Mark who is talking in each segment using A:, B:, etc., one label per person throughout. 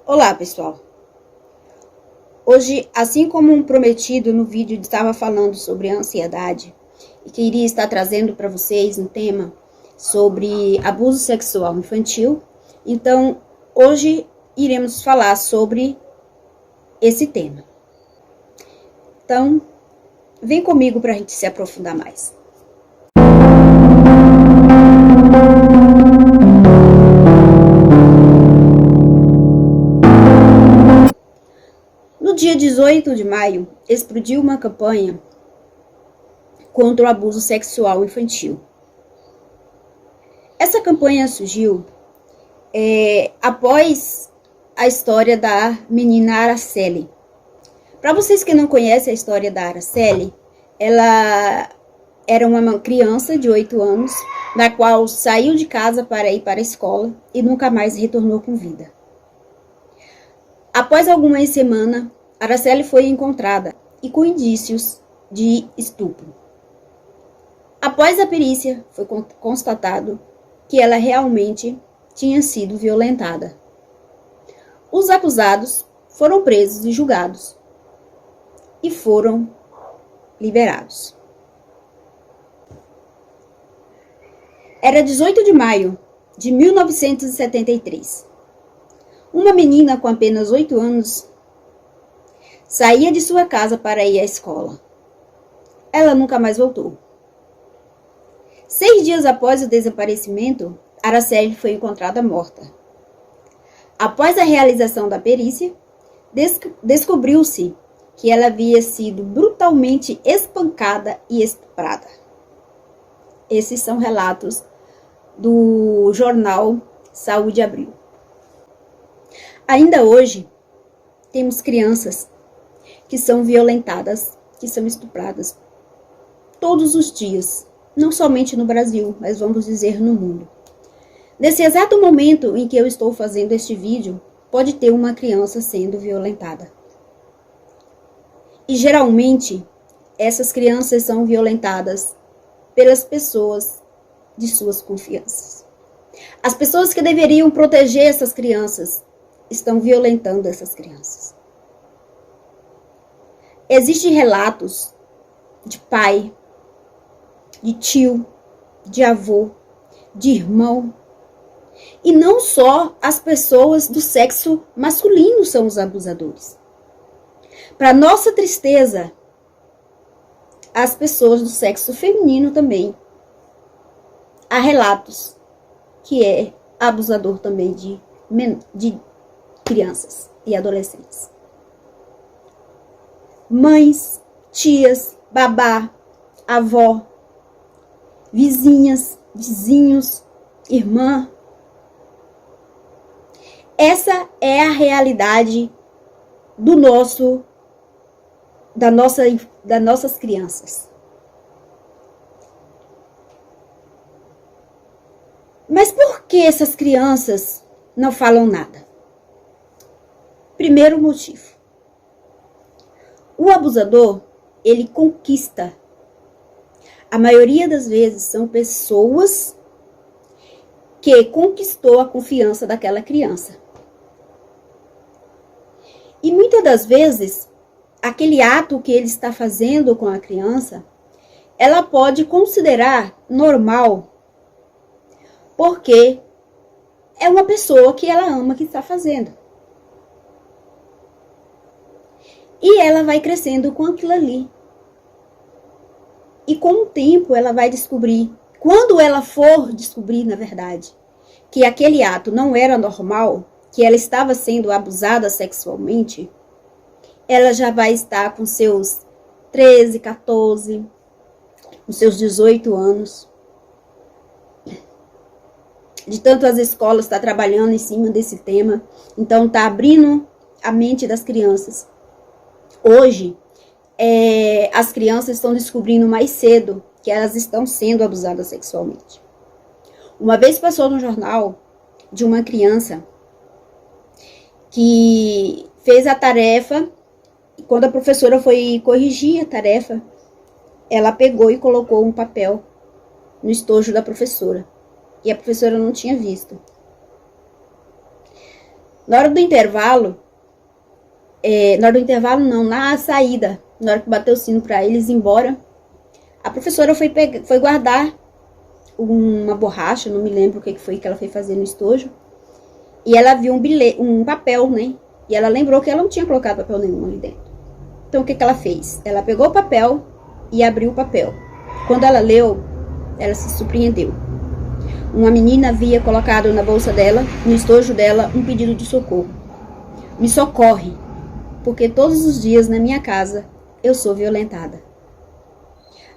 A: Olá, pessoal! Hoje, assim como prometido no vídeo, estava falando sobre a ansiedade e queria estar trazendo para vocês um tema sobre abuso sexual infantil. Então, hoje iremos falar sobre esse tema. Então, vem comigo para a gente se aprofundar mais. No dia 18 de maio, explodiu uma campanha contra o abuso sexual infantil. Essa campanha surgiu após a história da menina Araceli. Para vocês que não conhecem a história da Araceli, ela era uma criança de 8 anos, na qual saiu de casa para ir para a escola e nunca mais retornou com vida. Após algumas semanas, Araceli foi encontrada e com indícios de estupro. Após a perícia, foi constatado que ela realmente tinha sido violentada. Os acusados foram presos e julgados e foram liberados. Era 18 de maio de 1973. Uma menina com apenas 8 anos saía de sua casa para ir à escola. Ela nunca mais voltou. 6 dias após o desaparecimento, Araceli foi encontrada morta. Após a realização da perícia, descobriu-se que ela havia sido brutalmente espancada e estuprada. Esses são relatos do jornal Saúde Abril. Ainda hoje, temos crianças que são violentadas, que são estupradas todos os dias, não somente no Brasil, mas vamos dizer no mundo. Nesse exato momento em que eu estou fazendo este vídeo, pode ter uma criança sendo violentada. E geralmente, essas crianças são violentadas pelas pessoas de suas confianças. As pessoas que deveriam proteger essas crianças estão violentando essas crianças. Existem relatos de pai, de tio, de avô, de irmão. E não só as pessoas do sexo masculino são os abusadores. Para nossa tristeza, as pessoas do sexo feminino também. Há relatos que é abusador também de crianças e adolescentes. Mães, tias, babá, avó, vizinhas, vizinhos, irmã. Essa é a realidade das nossas crianças. Mas por que essas crianças não falam nada? Primeiro motivo. O abusador, ele conquista. A maioria das vezes são pessoas que conquistou a confiança daquela criança. E muitas das vezes, aquele ato que ele está fazendo com a criança, ela pode considerar normal, porque é uma pessoa que ela ama que está fazendo. E ela vai crescendo com aquilo ali. E com o tempo ela vai descobrir, quando ela for descobrir, na verdade, que aquele ato não era normal, que ela estava sendo abusada sexualmente, ela já vai estar com seus 13, 14, com seus 18 anos. De tanto as escolas estão trabalhando em cima desse tema, então está abrindo a mente das crianças. Hoje, as crianças estão descobrindo mais cedo que elas estão sendo abusadas sexualmente. Uma vez passou no jornal de uma criança que fez a tarefa, e quando a professora foi corrigir a tarefa, ela pegou e colocou um papel no estojo da professora. E a professora não tinha visto. Na hora do intervalo, na hora do intervalo não, na saída, na hora que bateu o sino para eles ir embora, a professora foi guardar uma borracha, não me lembro o que foi que ela foi fazer no estojo, e ela viu um papel, né? E ela lembrou que ela não tinha colocado papel nenhum ali dentro. Então o que ela fez? Ela pegou o papel e abriu o papel. Quando ela leu, ela se surpreendeu. Uma menina havia colocado na bolsa dela, no estojo dela, um pedido de socorro. Me socorre, porque todos os dias na minha casa eu sou violentada.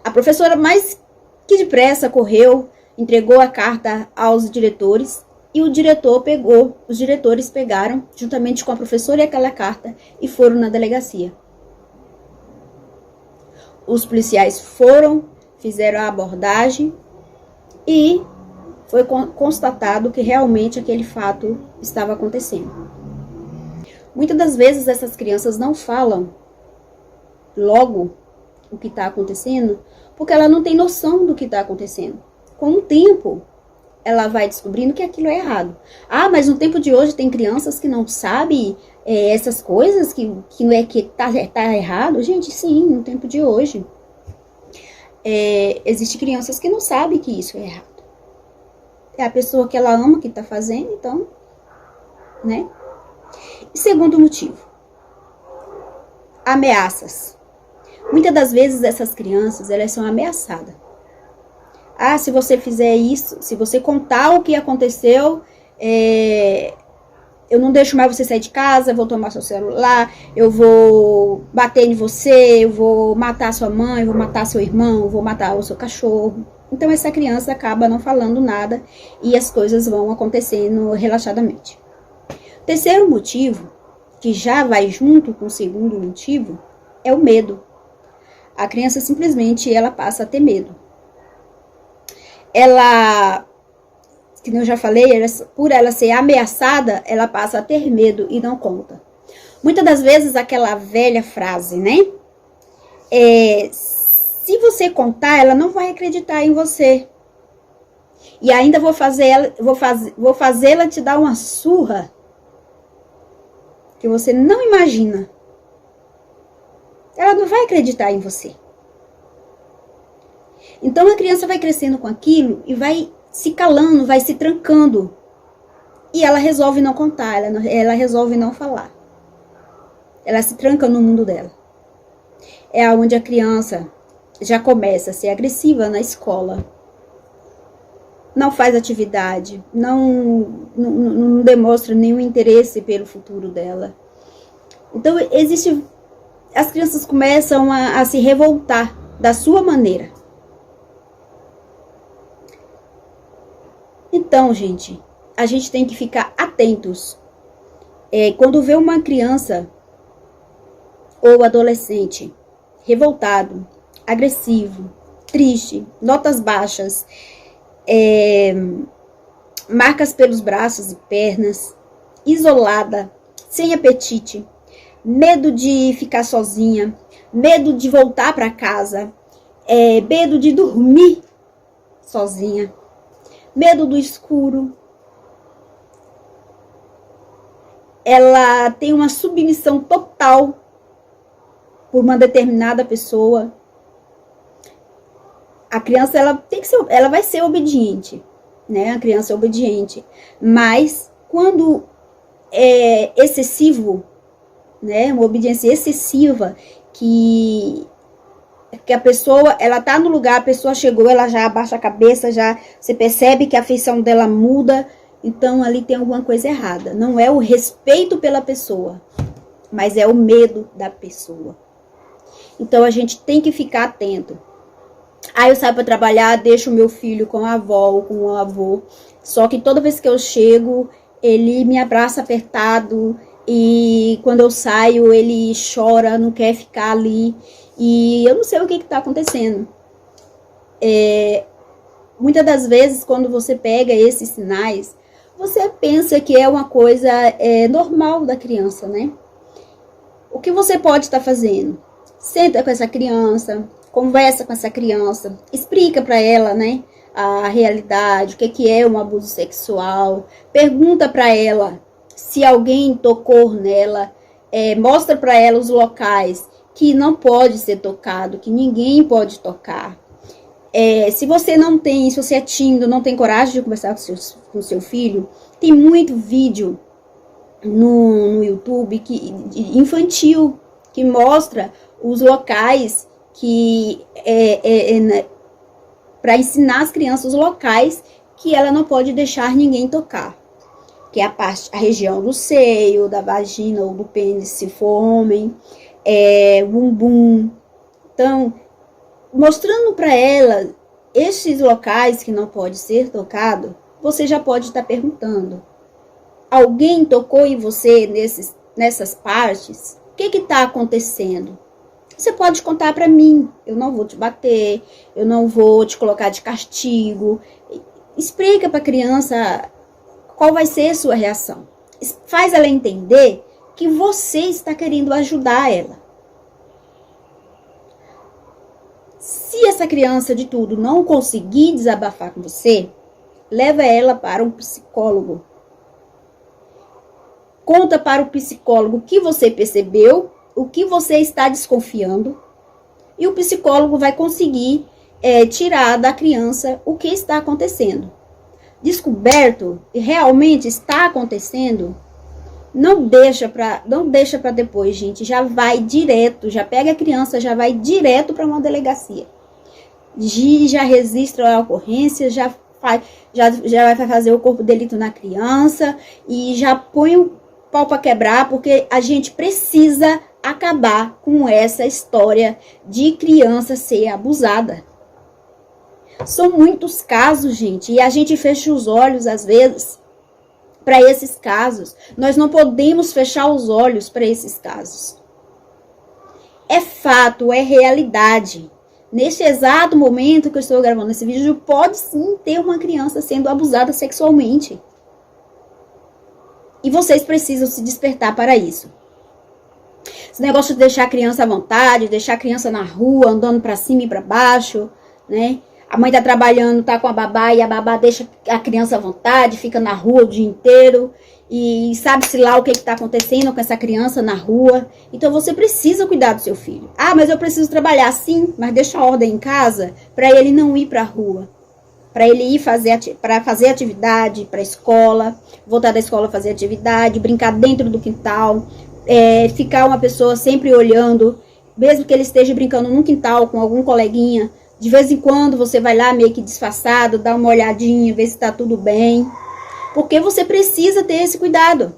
A: A professora mais que depressa correu, entregou a carta aos diretores e os diretores pegaram, juntamente com a professora e aquela carta, e foram na delegacia. Os policiais foram, fizeram a abordagem e foi constatado que realmente aquele fato estava acontecendo. Muitas das vezes essas crianças não falam logo o que está acontecendo, porque ela não tem noção do que está acontecendo. Com o tempo, ela vai descobrindo que aquilo é errado. Ah, mas no tempo de hoje tem crianças que não sabem essas coisas, que não é que tá errado. Gente, sim, no tempo de hoje. Existem crianças que não sabem que isso é errado. É a pessoa que ela ama que está fazendo, então, né? E segundo motivo, ameaças. Muitas das vezes essas crianças, elas são ameaçadas. Ah, se você fizer isso, se você contar o que aconteceu, eu não deixo mais você sair de casa, eu vou tomar seu celular, eu vou bater em você, eu vou matar sua mãe, eu vou matar seu irmão, eu vou matar o seu cachorro. Então essa criança acaba não falando nada e as coisas vão acontecendo relaxadamente. Terceiro motivo, que já vai junto com o segundo motivo, é o medo. A criança simplesmente ela passa a ter medo. Ela, como eu já falei, por ela ser ameaçada, ela passa a ter medo e não conta. Muitas das vezes aquela velha frase, né? Se você contar, ela não vai acreditar em você. E ainda vou fazê-la te dar uma surra que você não imagina. Ela não vai acreditar em você. Então a criança vai crescendo com aquilo e vai se calando, vai se trancando. E ela resolve não contar, ela resolve não falar. Ela se tranca no mundo dela. É onde a criança já começa a ser agressiva na escola. Não faz atividade, não demonstra nenhum interesse pelo futuro dela. Então, as crianças começam a se revoltar da sua maneira. Então, gente, a gente tem que ficar atentos. Quando vê uma criança ou adolescente revoltado, agressivo, triste, notas baixas, marcas pelos braços e pernas, isolada, sem apetite, medo de ficar sozinha, medo de voltar para casa, medo de dormir sozinha, medo do escuro. Ela tem uma submissão total por uma determinada pessoa. A criança ela vai ser obediente, né? A criança é obediente, mas quando é excessivo, né? Uma obediência excessiva que a pessoa, ela tá no lugar, a pessoa chegou, ela já abaixa a cabeça, já você percebe que a feição dela muda, então ali tem alguma coisa errada. Não é o respeito pela pessoa, mas é o medo da pessoa. Então a gente tem que ficar atento. Eu saio para trabalhar, deixo o meu filho com a avó ou com o avô, só que toda vez que eu chego, ele me abraça apertado e quando eu saio, ele chora, não quer ficar ali. E eu não sei o que está acontecendo. Muitas das vezes, quando você pega esses sinais, você pensa que é uma coisa normal da criança, né? O que você pode estar fazendo? Senta com essa criança, conversa com essa criança, explica para ela, né, a realidade, o que é um abuso sexual, pergunta para ela Se alguém tocou nela, mostra para ela os locais que não pode ser tocado, que ninguém pode tocar. Se você se você é tímido, não tem coragem de conversar com seu filho, tem muito vídeo no YouTube infantil que mostra os locais para ensinar as crianças os locais que ela não pode deixar ninguém tocar, que é a região do seio, da vagina ou do pênis, se for homem, bumbum. Então, mostrando para ela esses locais que não pode ser tocado, você já pode estar perguntando: alguém tocou em você nessas partes? O que está acontecendo? Você pode contar para mim. Eu não vou te bater, eu não vou te colocar de castigo. Explica para a criança qual vai ser a sua reação. Faz ela entender que você está querendo ajudar ela. Se essa criança, de tudo, não conseguir desabafar com você, leva ela para um psicólogo. Conta para o psicólogo o que você percebeu, o que você está desconfiando, e o psicólogo vai conseguir tirar da criança o que está acontecendo. Descoberto, realmente está acontecendo, não deixa para depois, gente. Já vai direto, já pega a criança, já vai direto para uma delegacia. Já registra a ocorrência, já vai fazer o corpo de delito na criança e já põe o pau para quebrar, porque a gente precisa acabar com essa história de criança ser abusada. São muitos casos, gente, e a gente fecha os olhos às vezes para esses casos. Nós não podemos fechar os olhos para esses casos. É fato, é realidade. Neste exato momento que eu estou gravando esse vídeo, pode sim ter uma criança sendo abusada sexualmente. E vocês precisam se despertar para isso. Esse negócio de deixar a criança à vontade, deixar a criança na rua, andando para cima e para baixo, né? A mãe tá trabalhando, tá com a babá, e a babá deixa a criança à vontade, fica na rua o dia inteiro, e sabe-se lá o que tá acontecendo com essa criança na rua. Então você precisa cuidar do seu filho. Ah, mas eu preciso trabalhar, sim, mas deixa a ordem em casa para ele não ir pra rua. Para ele ir fazer atividade, para a escola, voltar da escola fazer atividade, brincar dentro do quintal, ficar uma pessoa sempre olhando, mesmo que ele esteja brincando num quintal com algum coleguinha. De vez em quando você vai lá meio que disfarçado, dá uma olhadinha, ver se está tudo bem. Porque você precisa ter esse cuidado.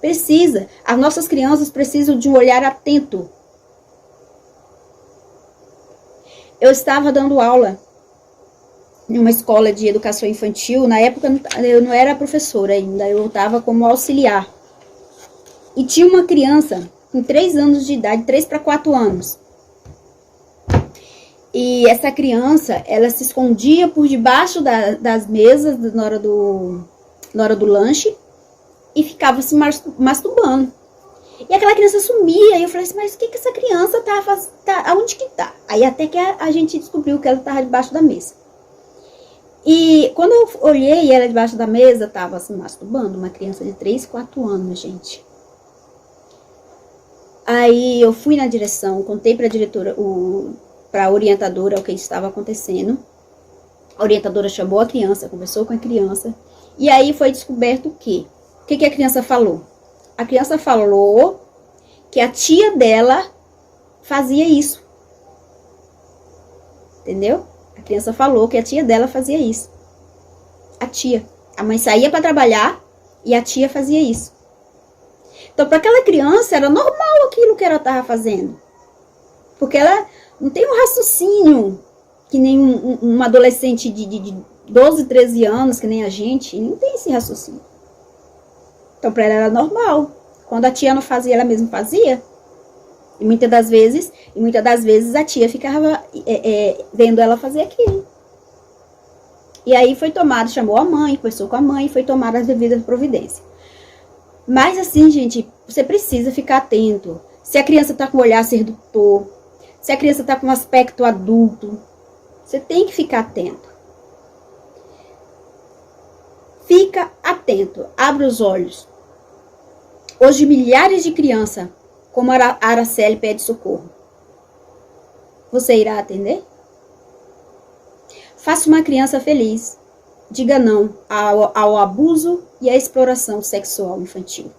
A: Precisa. As nossas crianças precisam de um olhar atento. Eu estava dando aula em uma escola de educação infantil. Na época eu não era professora ainda, eu estava como auxiliar. E tinha uma criança com 3 anos de idade, 3 para 4 anos. E essa criança, ela se escondia por debaixo das mesas na hora do lanche e ficava se masturbando. E aquela criança sumia, e eu falei assim, mas o que essa criança aonde que tá? Aí até que a gente descobriu que ela estava debaixo da mesa. E quando eu olhei ela debaixo da mesa, estava se masturbando, uma criança de 3, 4 anos, gente. Aí eu fui na direção, contei para a diretora, para a orientadora o que estava acontecendo. A orientadora chamou a criança, conversou com a criança. E aí foi descoberto o quê? O que a criança falou? A criança falou que a tia dela fazia isso. Entendeu? A criança falou que a tia dela fazia isso. A tia. A mãe saía para trabalhar e a tia fazia isso. Então, para aquela criança, era normal aquilo que ela estava fazendo. Porque ela não tem um raciocínio que nem um adolescente de 12, 13 anos, que nem a gente, não tem esse raciocínio. Então, para ela era normal. Quando a tia não fazia, ela mesma fazia. E muitas das vezes a tia ficava vendo ela fazer aquilo. E aí chamou a mãe, conversou com a mãe, foi tomar as devidas providências. Mas assim, gente, você precisa ficar atento. Se a criança está com o olhar sedutor, se a criança está com um aspecto adulto, você tem que ficar atento. Fica atento, abra os olhos. Hoje milhares de crianças, como a Araceli, pede socorro. Você irá atender? Faça uma criança feliz. Diga não ao abuso e à exploração sexual infantil.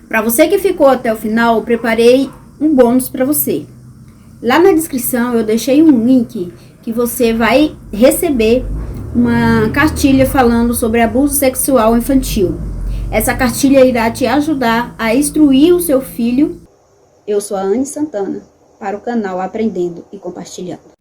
A: Para você que ficou até o final, eu preparei um bônus para você. Lá na descrição eu deixei um link que você vai receber uma cartilha falando sobre abuso sexual infantil. Essa cartilha irá te ajudar a instruir o seu filho. Eu sou a Anne Santana, para o canal Aprendendo e Compartilhando.